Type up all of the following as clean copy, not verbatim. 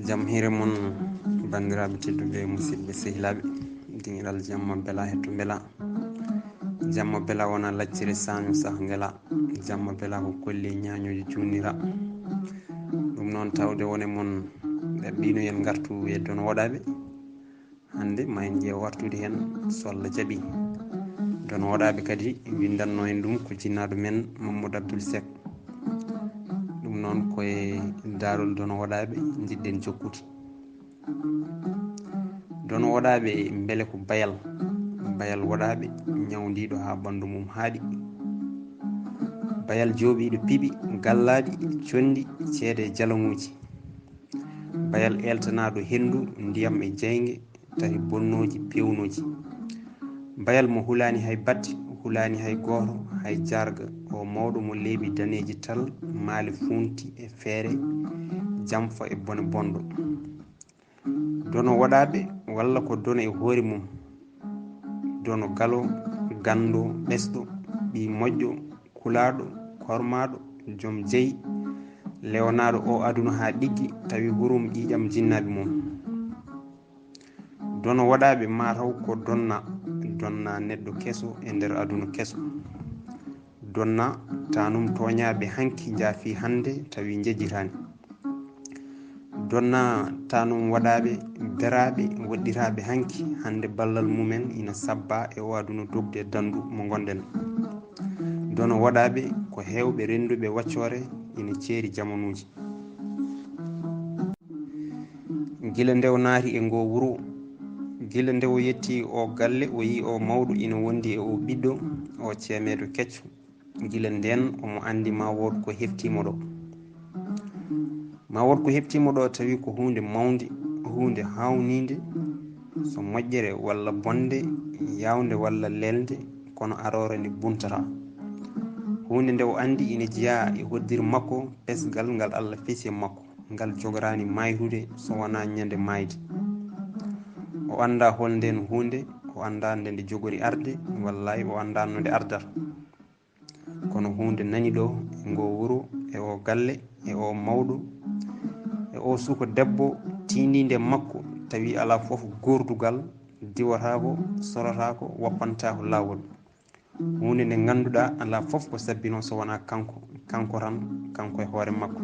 Jam hiire mon bandiraɓe tedduɓe musidɓe sehilaɓe dingiral jamma bela hetto bela jamma bela wona laccire saño sah ngela jamma bela ko kolli ñañoji cunira ɗum noon tawde wone mon ɗaɓɓino yen gartu yeddon woɗaɓe hande ma en ƴeew wartude hen so Allah jaaɓi don woɗaɓe kadi windanno en ɗum ko jinnaɗo men Mamadou Abdoul Seck ɗum noon koye darol don woɗaɓe jiɗɗen jokkude don woɗaɓe beele ko bayal woɗaɓe ñawdiɗo ha ɓandu mum haaɗi bayal jooɓiɗo piiɓi gallaɗi condi ceede e jalaŋuji bayal eltanaɗo hendu ndiyam e jeygue tawi bonnoji pewnoji bayal mo hulani hay batte hulani hay goto hay jarga o mawɗo mo leeɓi daneji tal maali funti e feere jamfa e bone bonɗo dono woɗaɓe walla ko dono e hoore mum dono galo gando ɓesɗo ɓi moƴƴo kulaɗo kormaɗo joom jeeyi lewnaɗo o aduna ha ɗiggi tawi hurum ƴiƴam jinnaɓe mum dono woɗaɓe mataw ko donna neɗɗo keeso e nder aduna keeso donna tanum toñaɓe hanki jaafi hande tawi jejjitani donna tanum waɗaɓe beraɓe woɗɗiraɓe hanki hande ballal mumen ina sabba e o aduna dogde dandu mo gonɗen dono waɗaɓe ko hewɓe renduɓe waccore ina ceeri jamanuji gila ndew naati e ngo wuro gila nde o yetti o galle o yi o mawɗo ina wondi e o ɓiɗɗo o ceemedo kecco gila nden omo andi ma wood ko heftimo ɗo ma wood ko heftimo ɗo tawi ko hunde mawde hunde hawnide so moƴƴere walla bonde yawnde walla lelde kono arore nde buntata hunde nde o andi ina jeeya e hoddir makko pesgal ngal Allah feesi e makko ngal jogorani mayrude so wona ñande mayde o anda holnden hunde o anda nde jogori arde wallay o anda no nde ardata kono hunde nani ɗo e ngo wuro e o galle e o mawɗo e o suka debbo tindinde makko tawi ala foof gordugal diwatako sorotako woppantako lawol hunde nde ganduɗa ala foof ko sabbino so wona kanko tan kanko e hoore makko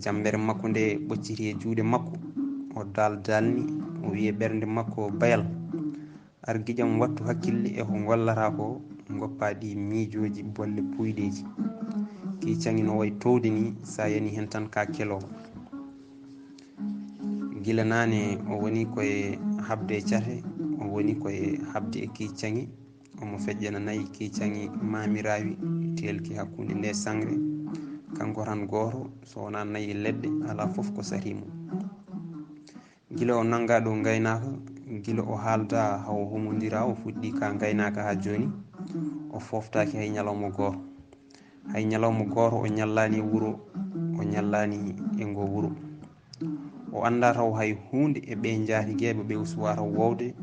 jambere makko nde ɓocciti e juuɗe makko o dalni o wiye ɓernde makko bayal argiƴam wattu hakkille e ko gollata ko goppa ɗi miijoji bolle puyɗeji ki cangi no way towde ni sa yani hen tan ka kelowo gila nane o woni koye habde e cate o woni koye habde e ki cangi omo feƴƴana nayyi ki cangi mamirawi telki hakkude nde sangre kanko tan goto so wona nayyi leɗɗe ala foof ko sarimo gila o nanga ɗo gaynaka gila o haalda hawo homodira o fuɗɗi ka gaynaka ha joni o foftaki hay ñalawma goto o ñallani e wuro o ñallani e ngo wuro o anda taw hay hunde e ɓe jaatigueɓe ɓe o suwa taw wowde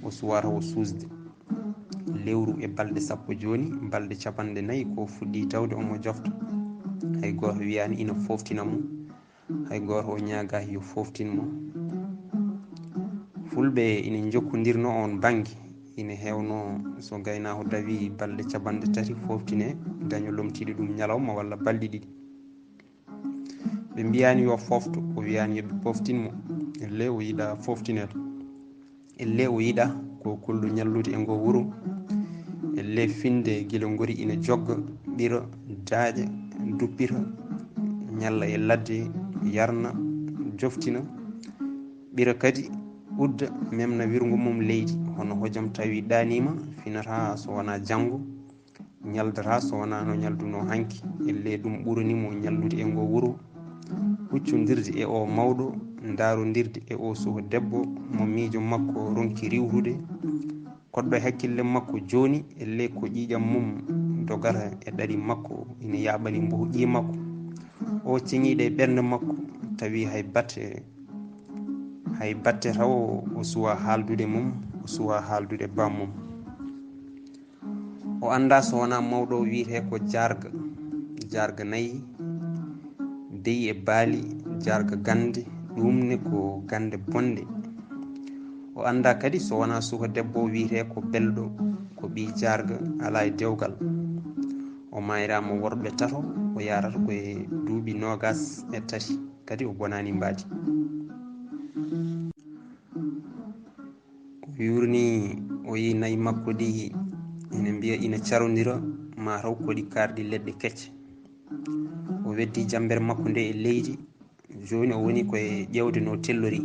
o suwa taw susde lewru e balɗe sappo joni balɗe capanɗe nayyi ko fuɗɗi tawde omo jofta hay goto wiyani ina foftinamo hay goto o ñagaki yo foftinmo fulɓe ina jokkodirno on banggue ina hewno so gaynako dawi balɗe capanɗe tati foftine daña lomtiɗe ɗum ñalawma walla balɗe ɗiɗi ɓe mbiyani yo fofto o wiyani yoɓe poftinmo elle o yiiɗa foftinede elle o yiiɗa ko kollu ñallude e ngo wuro elle finde guila gori ina jogga ɓira daaƴa duppita ñalla e ladde yarna joftina ɓira kadi udda memna wirgu mum leydi hono hojam tawi ɗanima finata so wona janggo ñaldata so wona no ñalduno hanki elle ɗum ɓuranimo ñallude e ngo wuro huccodirde e o mawɗo darodirde e o suka debbo mo miijo makko ronki riwtude koɗɗo e hakkille makko joni elle ko ƴiƴam mum dogata e ɗaɗi makko ina yaɓani mbo ƴi makko o ceŋiɗe e ɓernde makko tawi hay batte taw o suwa haaldude mum o suwa haaldude bammum o anda so wona mawɗo o wiyete ko jarga nayyi deyi e baali jarga gande ɗumne ko gande bonde. O anda kadi so wona suka debbo wiyete ko belɗo ko ɓi jarga ala e dewgal. O mayrama worɓe tato o yarata koye duuɓi 23 kadi o bonani mbadi. O yurni o yi nayi makko ɗi ene mbiya ina carodira mataw koɗi karɗi leɗɗe kecce. O weddi jambere makko nde e leydi. Joni o woni koye ƴewde no tellori.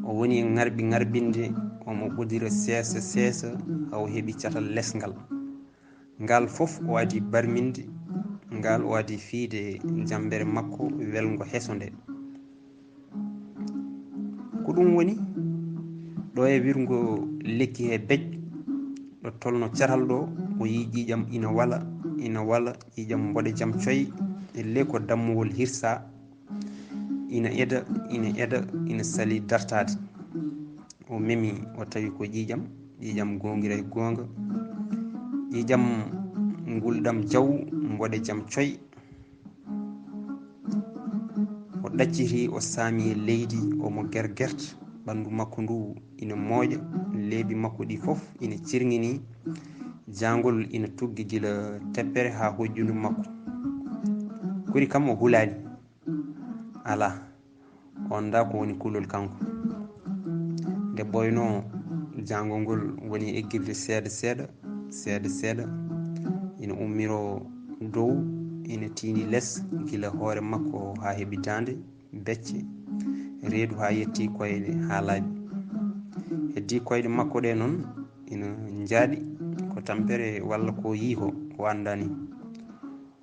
O woni e ŋarbinde omo ɓodira seesa haw heeɓi catal lesgal ngal fof o adi barminde ngal o adi fiide jambere makko welgo heso nde. Ko ɗum woni ɗo e wirgo lekki he beƴ ɗo tolno catal ɗo o yi ƴiƴam ina wala ƴiƴam mboɗe jaam coyi e ley ko dammugol hirsa ina eda ina sali dartade. O memi o tawi ko ƴiƴam gongira e gonga, ƴiƴam ngulɗam jaw mboɗe jaam coyi. O ɗacciti o saami e leydi omo gergerta, ɓandu makko ndu ina mooƴa, leeɓi makko ɗi fof ina cirŋini, jangol ina tuggi gila teppere ha hojjundu makko. Kuri kam o hulani ala on da ko woni kulol kanko. Nde ɓoyno jangol ngol woni eggirde seeɗa ina ummiro dow ina tindi less gila hoore makko ha heeɓi dande becce reedu ha yetti koyɗe ha laaɓi. Heddi koyɗe makko ɗe noon ina jaaɗi ko tampere walla ko yiiko o andani.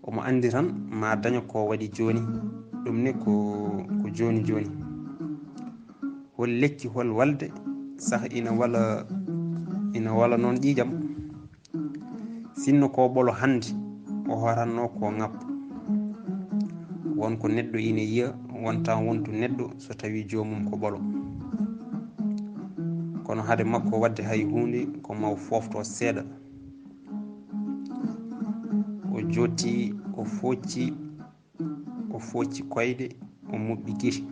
Omo andi tan ma daña ko waɗi joni, ɗumne ko joni. Hol lekki hol walde sah ina wala noon ƴiƴam. Sinno ko ɓolo hande o horanno ko ngappa. Wonko neɗɗo ina yiya wonta wontu neɗɗo so tawi jomum ko ɓolo. Kono hade makko wadde hay hunde ko maw fofto seeɗa. O jotti o focci koyɗe o muɓɓi giri.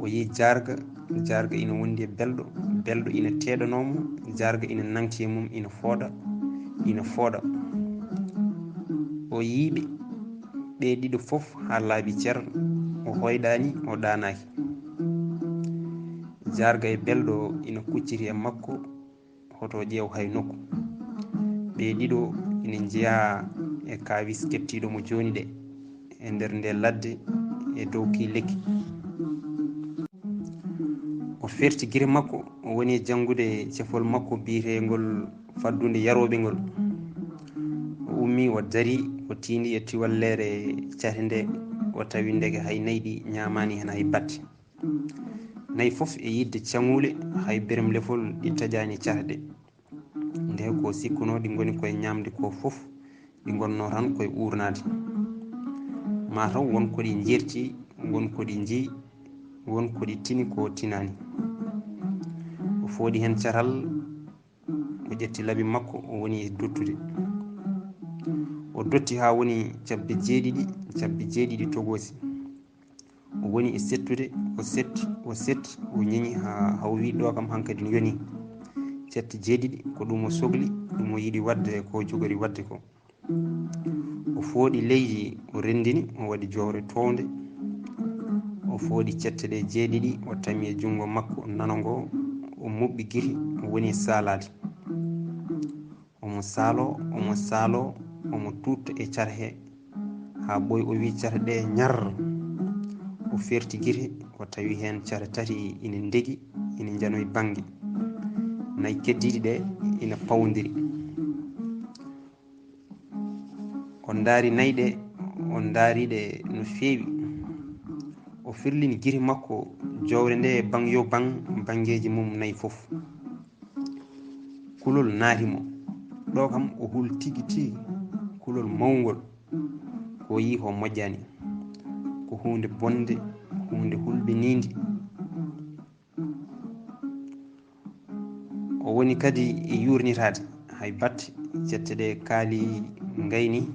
O yi jarga ina wondi e belɗo ina teɗanomo, jarga ina nanki e mum ina fooɗa. O yiiɓe ɓe ɗiɗo fof ha laaɓi ceerno. O hoyɗani o ɗanaki. Jarga e belɗo ina kucciti e makko hoto ƴeew hay nokku. Ɓe ɗiɗo ina jeeya e kawis kettiɗomo joni ɗe e nder nde ladde e dow ki lekki. O ferti giri makko o woni jangude cefol makko biyetegol faddude yaroɓe ngol. O ummi o dari o tindi e tiwallere cate nde o tawi ndege hay nayi ɗi ñamani hen hay batte. Nayi fof e yidde caŋule hay berem lefol ɗi taƴani cate ɗe. Nde ko sikkuno ɗi goni koye ñamde ko fof ɗi gonno tan koye urnade. Mataw wonko ɗi jirti, wonko ɗi jii, wonko ɗi tini ko tinani. O fooɗi hen catal o ƴetti laabi makko o woni dottude. O dotti ha woni cabbe jeeɗiɗi togosi. O woni e settude o setti o ñeñi ha o wi ɗo kam hankkadi yoni. Cetti jeeɗiɗi ko ɗum o sohli, ɗum o yiɗi wadde ko jogori wadde ko. O fooɗi leydi o rendini o waɗi jowre townde. O fooɗi cette ɗe jeeɗiɗi o tami e jungo makko nanogo o muɓɓi giri o woni e salade. Omo saalo omo tutta e care he ha ɓoyi o wi care ɗe ñar. O ferti giri o tawi hen care tati ina degui ina janoyi banggue. Nayi keddiɗi ɗe ina pawdiri. O daari nayi ɗe o daariɗe no feewi. O firlini giri makko jowre nde bang yo banggueji mum nayi fof. Kulol naatimo ɗo kam o hul tigui kulol mawgol ko yi ko moƴƴani, ko hunde bonde, hunde hulɓinide. O woni kadi e yurnitade hay batte cette ɗe kaali gayni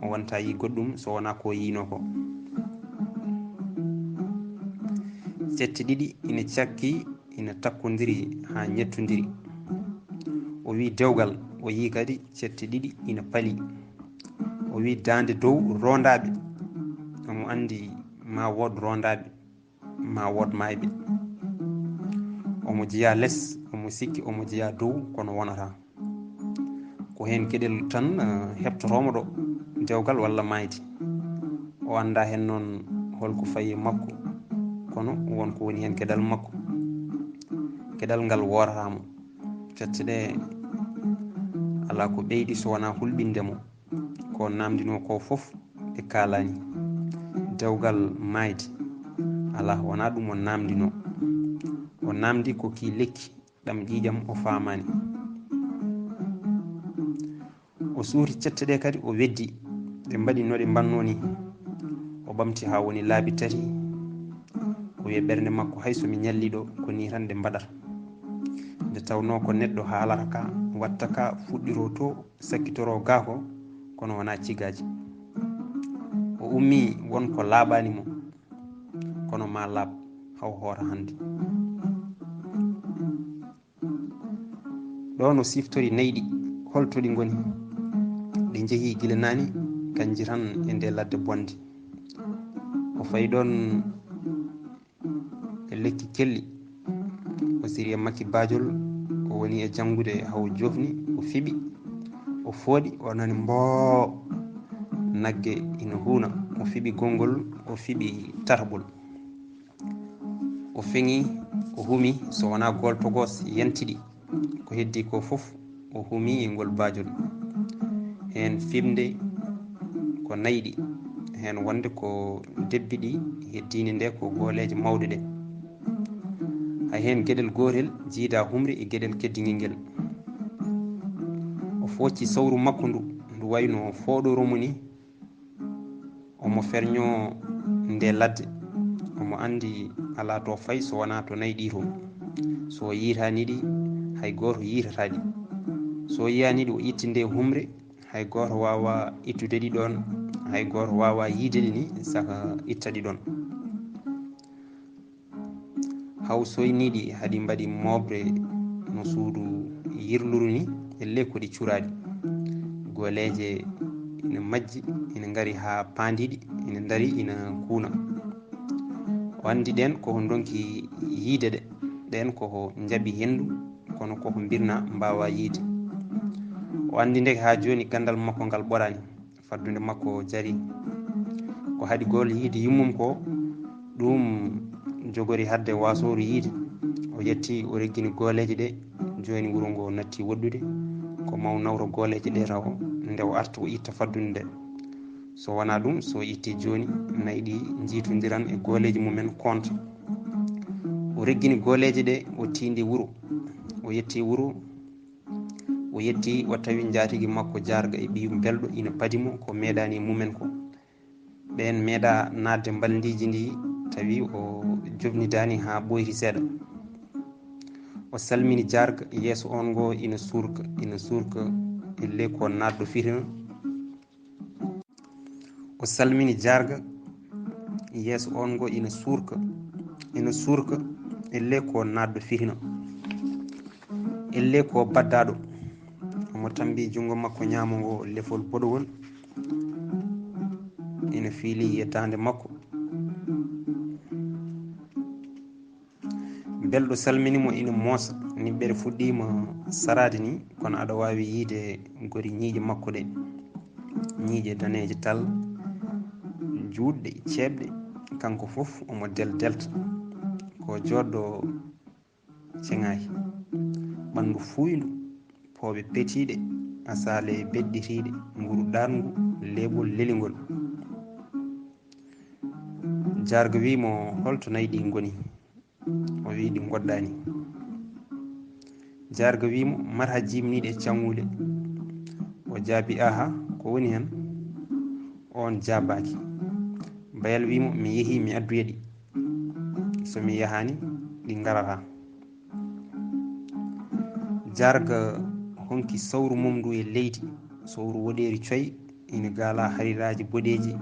o wonta yi goɗɗum so wona ko yino ko. cette ɗiɗi ina cakki ina takkodiri ha ñettodiri. O wi dewgal o yi kadi cette ɗiɗi ina pali. O wi dande dow rondaɓe omo andi ma wod rondaɓe ma wod mayɓe. Omo jeeya less omo sikki omo jeeya dow kono wonata ko hen gueɗel tan heɓtotomo ɗo dewgal walla mayde. O anda hen noon holko fayi makko kono wonko woni hen gueɗal makko. Gueɗal ngal woratamo. cette ɗe ala ko ɓeydi so wona hulɓindemo ko namdino ko foof ɓe kalani. Dewgal mayde ala wona ɗum o namdino. O namdi ko ki lekki ɗam ƴiƴam o famani. O suuri cette ɗe kadi o weddi ɗe mbaɗi no ɗe mbanno ni. O ɓamti ha woni laabi tati. O wi ɓernde makko hay somi ñalliɗo ko ni tan nde mbaɗata. Nde tawno ko neɗɗo haalata ka watta ka fuɗɗiro to sakkitoro ga ko kono wona cigaji. O ummi wonko laaɓanimo kono ma laaɓ haw hoota hande. ɗo no siftori nayyi ɗi holto ɗi goni. ɗi jeehi gila nani kanji tan e nde ladde bonde. O fayi ɗon e lekki kelli o siri e makki bajol. O woni e janngude haw jofni o fiɓi o fooɗi o nani mbo nagge ina huuna. O fiɓi gongol o fiɓi tataɓol o feŋi o humi so wona goltogos yantiɗi ko heddi ko foof o humi e ngol bajol hen fimde ko nayɗi hen wonde ko debbiɗi heddini nde ko gooleje mawɗe ɗe. hay hen gueɗel gotel jiida humre e gueɗel keddigel ngel. O focci sawru makko ndu wayno fooɗoromo ni. Omo ferño nde ladde omo andi ala to fayi so wona to nayɗi to. So yiitaniɗi hay goto yiitataɗi. So yiyaniɗi o itti nde humre hay goto wawa ittude ɗi ɗon. Hay goto wawa yiideɗi ni saka itta ɗi ɗon. haw soyniɗi haɗi mbaɗi moɓre no suudu yirluru ni elle ko ɗi curaɗi. goleje ina majji ina ngari ha pandiɗi ina dari ina kuuna. O andi ɗen koko donki yiide ɗe ɗen koko jaaɓi hendu kono koko birna mbawa yiide. O andi nde ha joni gandal makko ngal ɓorani faddude makko jari. ko haɗi gol yiide yummum ko ɗum jogori hadde wasoru yiide. O yetti o reggini goleje ɗe joni wuuro ngo natti woddude ko maw nawro goleje ɗe taw nde o arta o itta faddude nde. so wona ɗum so itti joni nayyi ɗi jiitodiran e goleji mumen konta. o reggini goleje ɗe o tindi wuuro. O yetti wuuro o yetti o tawi jaatigui makko jarga e ɓiyum belɗo ina padimo ko meeɗani mumen ko. ɓen meeɗa nadde mbaldiji ndi tawi o jofnidani ha ɓoyti seeɗa. o salmini jarga yeeso on ngo ina surka elle ko nadɗo fitina. o salmini jarga yeeso on ngo ina surka elle ko nadɗo fitina. elle ko baddaɗo. omo tambi jungo makko ñamo ngo lefol boɗowol ina fiili yettande makko. belɗo salminimo ina moosa. niɓɓere fuɗɗima sarade ni kono aɗa wawi yiide gori ñiiƴe makko ɗe. ñiiƴe daneje tal juɗɗe ceebɗe kanko foof omo delta ko joɗɗo ceŋayi. ɓandu fuydu pooɓe petiɗe asale beɗɗitiɗe nguru ɗarngu leɓol leligol. jarga wimo holto nayyi ɗi goni. o wi ɗi goɗɗani. jarga wimo mata jimniɗe cangule. o jaabi aha ko woni hen. on jabaki. bayal wimo mi yeehi mi adduya ɗi. somi yahani ɗi garata. jarga honki sawru mum ndu e leydi. sawru woɗeri coyi ina gaala hariraji boɗeji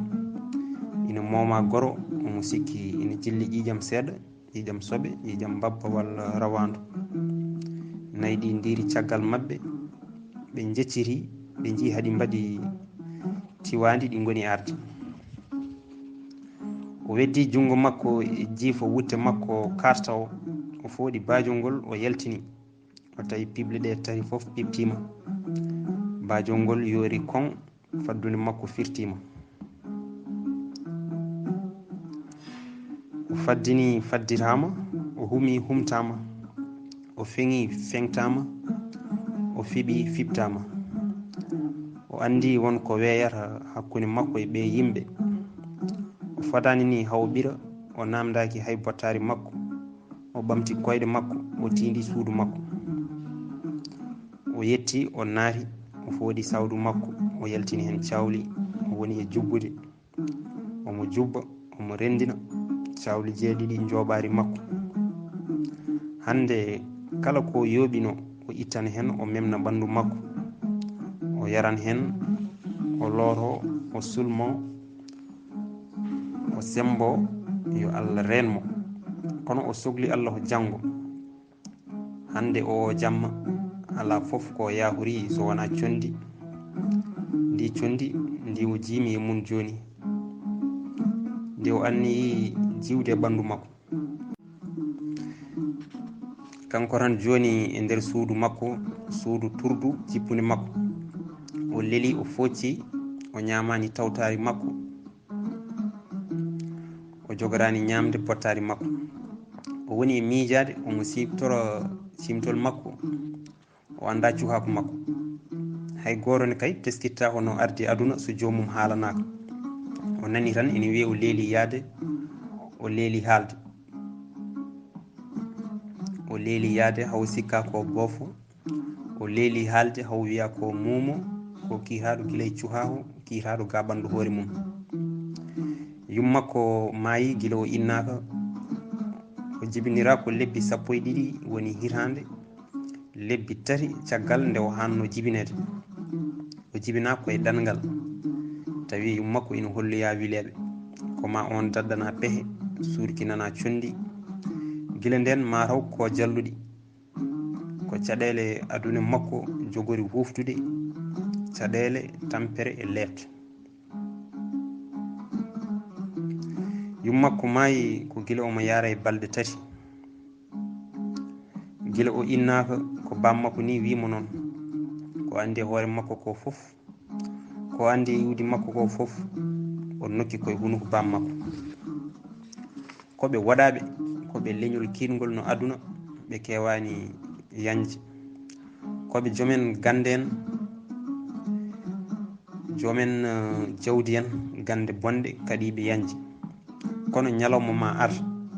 ina mooma goro omo sikki ina jilli ƴiƴam seeɗa ƴiƴam soɓe ƴiƴam babba walla rawandu. Nayi ɗi ndiri caggal maɓɓe ɓe jecciri ɓe jii haɗi mbaɗi tiwandi ɗi goni arde. O weddi jungo makko e jiifo wutte makko karta o fooɗi baajol ngol o yaltini o tawi pible ɗe tari fof piptima. Baajol ngol yoori kon faddude makko firtima. O faddini faddirama, o humi humtama, o feŋi feŋtama, o fiɓi fiɓtama. O andi wonko weeyata hakkunde makko e ɓe yimɓe. O fadani ni haw ɓira, o namdaki hay bottari makko, o ɓamti koyɗe makko, o tindi suudu makko. O yetti, o naati, o fooɗi sawdu makko, o yaltini hen cawli, o woni e jubbude. Omo jubba, omo rendina cawli jeeɗiɗi jooɓari makko. Hande kala ko yooɓino o ittan hen, o memna ɓandu makko, o yaran hen, o looro, o sulmo, o sembo, yo Allah renmo. Kono o sogli Allah janngo. Hande o jamma ala fof ko yahori so wona condi. Ndi condi ndi o jiimi e mun joni, nde o anni jiwde e ɓandu makko. Kanko tan joni e nder suudu makko, suudu turdu jippude makko. O leeli, o focci, o ñamani tawtari makko, o jogorani ñamde bottari makko. O woni e miijade, omo siptora simtol makko, o anda cukaku makko. Hay goto ne kay teskitta hono ardi aduna so jomum haalanaka. O nani tan ene wiya o leeli yaade, o leeli haalde. O leeli yaade haw sikka ko boofo, o leeli haalde haw wiya ko muumo, ko kihaɗo gila e cukaku, kihaɗo ga ɓandu hoore mum. Yummakko maayi gila o innaka. O jibinira ko lebbi 12 woni hitande, lebbi 3 caggal nde o hanno jibinede. O jibina koye ɗanngal, tawi yummakko ina holloya wileɓe, koma on daddana pehe, surkinana condi. Gila nden mataw ko jalluɗi, ko caɗele aduna makko jogori huftude, caɗele tampere e leeto. Yummakko maayi ko gila omo yaara e balɗe 3. Gila o innaka ko bammakko ni wimo noon, ko andi e hoore makko ko fof, ko andi e iwdi makko ko fof, o nokki koye hunuko bammakko. Koɓe waɗaɓe, koɓe leñol kiingol no aduna, ɓe kewani yanje. Koɓe jomen gande en, jomen jawdi en, gande bonde kadi ɓe yanje. Kono ñalawma ma ar,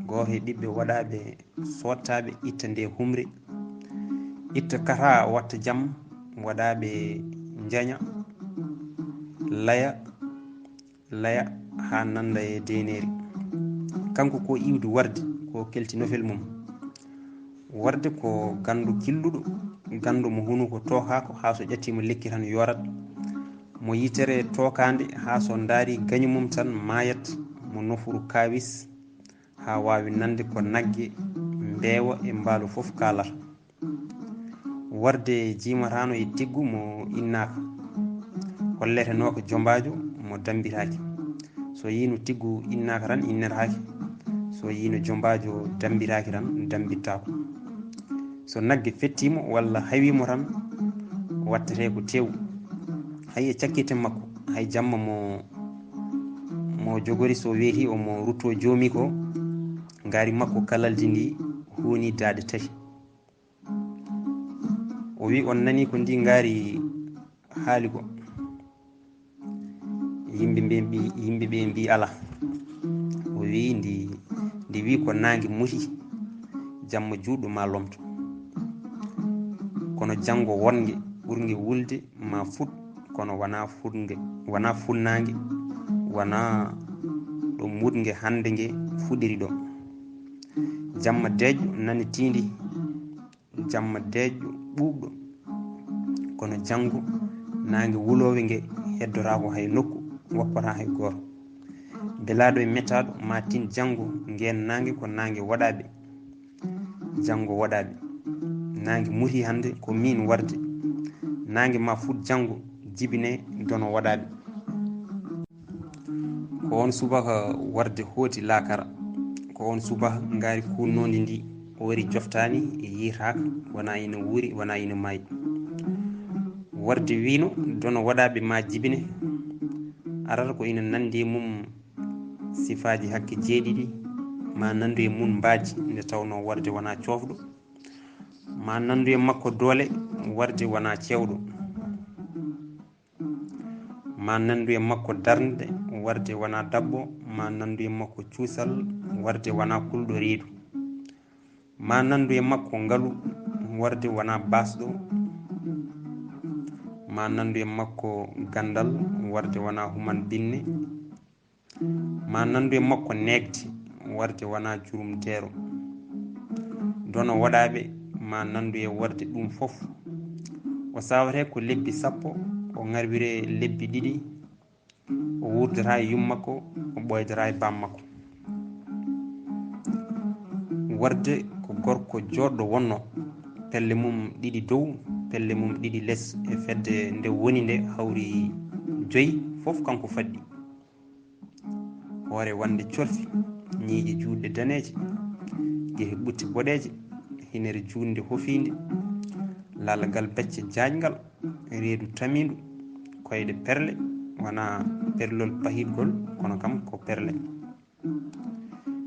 goto e ɓiɓɓe waɗaɓe sottaɓe itta nde humre, itta kata watta jamma, waɗaɓe jaña, laya ha nanda e deneri. Kanko ko iwdi warde, ko kelti nofel mum. Warde ko gandu killuɗo, gandu mo hunuko tokako ha so ƴettima lekki tan yorat, mo yitere tokande ha so daari gañu mum tan mayat, mo nofuru kawis ha wawi nande ko nagge, mbeewa e mbaalu fof kalata. Warde jimatano e tiggu mo innaka, holleteno ko jombajo mo dambitaki. So yino tiggu innaka tan innetaki, so yino jombajo dambitaki tan dambittako. So nagge fettimo walla hawimo tan wattete ko tew. Hay e cakkite makko, hay jamma mo jogori so weeti omo rutto joomi ko, ngaari makko kalaldi ndi huuni daade 3. O wi on nani ko ndi ngaari haali ko, yimɓeɓe mbi ala. O wi ndi wi ko nangue muti, jamma juɗɗo ma lomto. Kono janngo wonge ɓurge wulde ma fut, kono wona funnague, wona ɗo mudge hande nge fuɗiri ɗo. Jamma deƴƴo nani tindi, jamma deƴƴo ɓuuɓɗo, kono janngo nangue wulowe nge heddora ko hay nokku, woppata hay goto. Belaɗo e mettaɗo ma tin janngo ngen nangue ko nangue waɗaɓe janngo waɗaɓe. Nangue muti hande ko min warde, nangue ma fut janngo jibine dono waɗaɓe. Ko on subaka warde hooti lakara, ko on subaka ngaari kunnodi ndi o wari joftani e yirtaka, wona ina wuuri wona ina maayi. Warde wino dono waɗaɓe ma jibine arata ko ina nandi e mum sifaji hakke jeeɗiɗi, ma nandu e mum mbaaji nde tawno warde wona coofɗo, ma nandu e makko doole warde wona cewɗo, ma nandu e makko darnde warde wona dabbo, ma nandu e makko cuusal warde wona kulɗo reedu, ma nandu e makko ngalu warde wona basɗo, ma nandu e makko gandal warde wona human binne, ma nandu e makko negde warde wona jurum deero. Dono waɗaɓe ma nandu e warde ɗum fof o sawate ko lebbi 10 o ngarwire lebbi 2 o wurdata e yummakko o ɓoydata e bammakko. Warde ko gorko joɗɗo wonno, pelle mum 2 dow pelle mum 2 less, e fedde nde woni nde hawri 5 fof kanko fadɗi. Hoore wande colfi, ñiiƴe juuɗe daneeje, gehe ɓutti boɗeeje, hinere juunde hofinde, lalagal becce jaajgal, reedu tamindu, koyɗe perle, wona perlol pahitgol kono kam ko perle.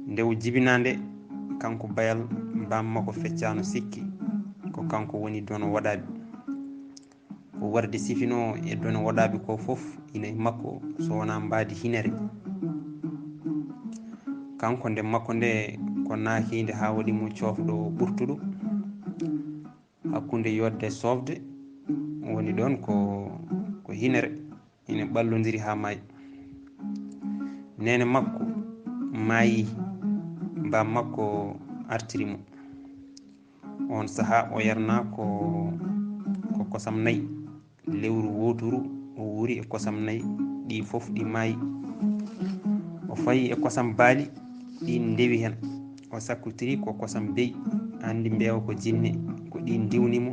Ndew jibinande kanko bayal bammakko feccano sikki ko kanko woni dono waɗaɓe. Ko warde sifino e dono waɗaɓe ko fof ina e makko so wona mbaadi hinere. Kanko nde makko nde ko naakinde ha waɗimo coofɗo ɓurtuɗo, hakkunde yodde sofde woni ɗon ko hinere, ina ɓallodiri ha maayi. Nene makko maayi, bammakko artirimo. On saaha o yarna ko kosam 4, lewru wotoru o wuri e kosam 4 ɗi fof ɗi maayi. O fayi e kosam baali ɗi ndewi hen, o sakkotiri ko kosam beyi, andi mbewa ko jinne ko ɗi ndiwnimo,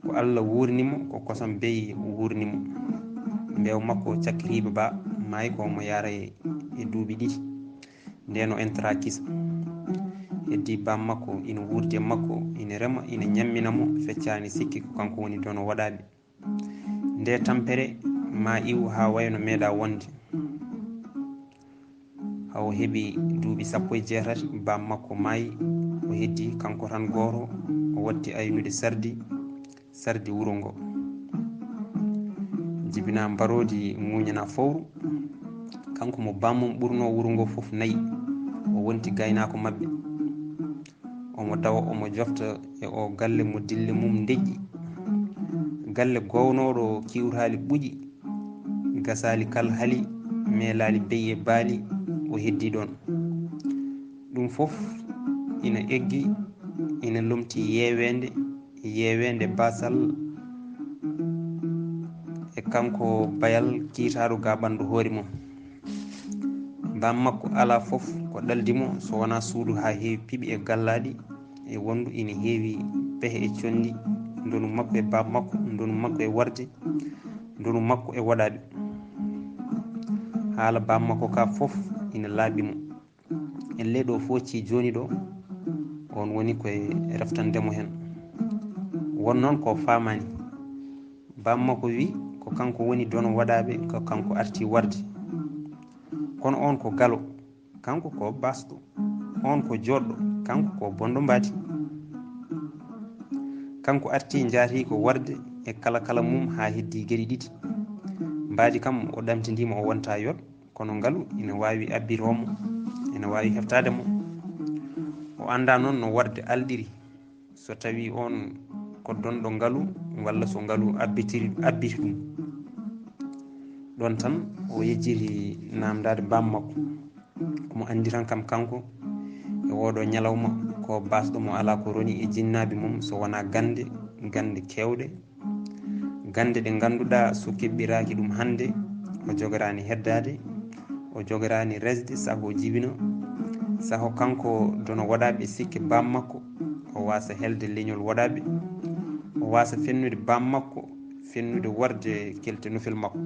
ko Allah wurnimo ko kosam beyi wurnimo. Mbewa makko cakkiriba ba maayi ko mo yara e duuɓi 2 nden o entara kisa. Heddi bammakko ina wurdi e makko, ina rema ina ñamminamo, feccani sikki ko kanko woni dono waɗaɓe. Nde tampere ma iw ha wayno meeɗa wonde, hawo heeɓi duuɓi 18 bammakko maayi. O heddi kanko tan goto o watti aynude sardi wuro ngo. Jibina mbarodi muñana fowru, kanko mo bammum ɓurno wuro ngo fof nayi, o wonti gaynako mabɓe. Omo dawa omo jofta e o galle mo dille mum deƴƴi, galle gownoɗo kiwtali ɓuuƴi, gasali kal haali, melali beyi e baali, o heddi ɗon. Ɗum fof ina eggi, ina lomti yewende basal e kanko bayal kiitaɗo ga ɓandu hoore mum. Bammakko ala fof ko ɗaldimo so wona suudu ha heewi piiɓi e gallaɗi e wondu ina heewi pehe e condi, ndonu makko e bammakko, ndonu makko e warde, ndonu makko e waɗaɓe. Haala bammakko ka fof ina laaɓimo. Elle ɗo focci joni ɗo on woni koye reftandemo hen. Won noon ko famani, bammakko wi ko kanko woni dono waɗaɓe, ko kanko arti warde. Kono on ko galo, kanko ko basɗo. On ko joɗɗo, kanko ko bondo mbati. Kanko arti jaati ko warde e kala mum ha heddi gueɗe 2. Mbaadi kam o ɗamtidima o wonta yod, kono ngalu ina wawi abbitomo, ina wawi heftademo. O anda noon no warde alɗiri, so tawi on ko donɗo ngalu walla so ngalu abbiti ɗum. Ɗon tan o yejjiri namdade bammakko, komo andi tan kam kanko e oɗo ñalawma ko basɗo mo ala ko roni e jinnaɓe mum, so wona gande kewɗe, gande ɗe ganduɗa so keɓɓiraki ɗum hande o jogorani heddade, o jogorani resde, saaho jibina, saaho kanko dono waɗaɓe sikke bammakko o wasa helde leñol woɗaɓe, o wasa fennude bam makko, fennude worde kelte nufel makko.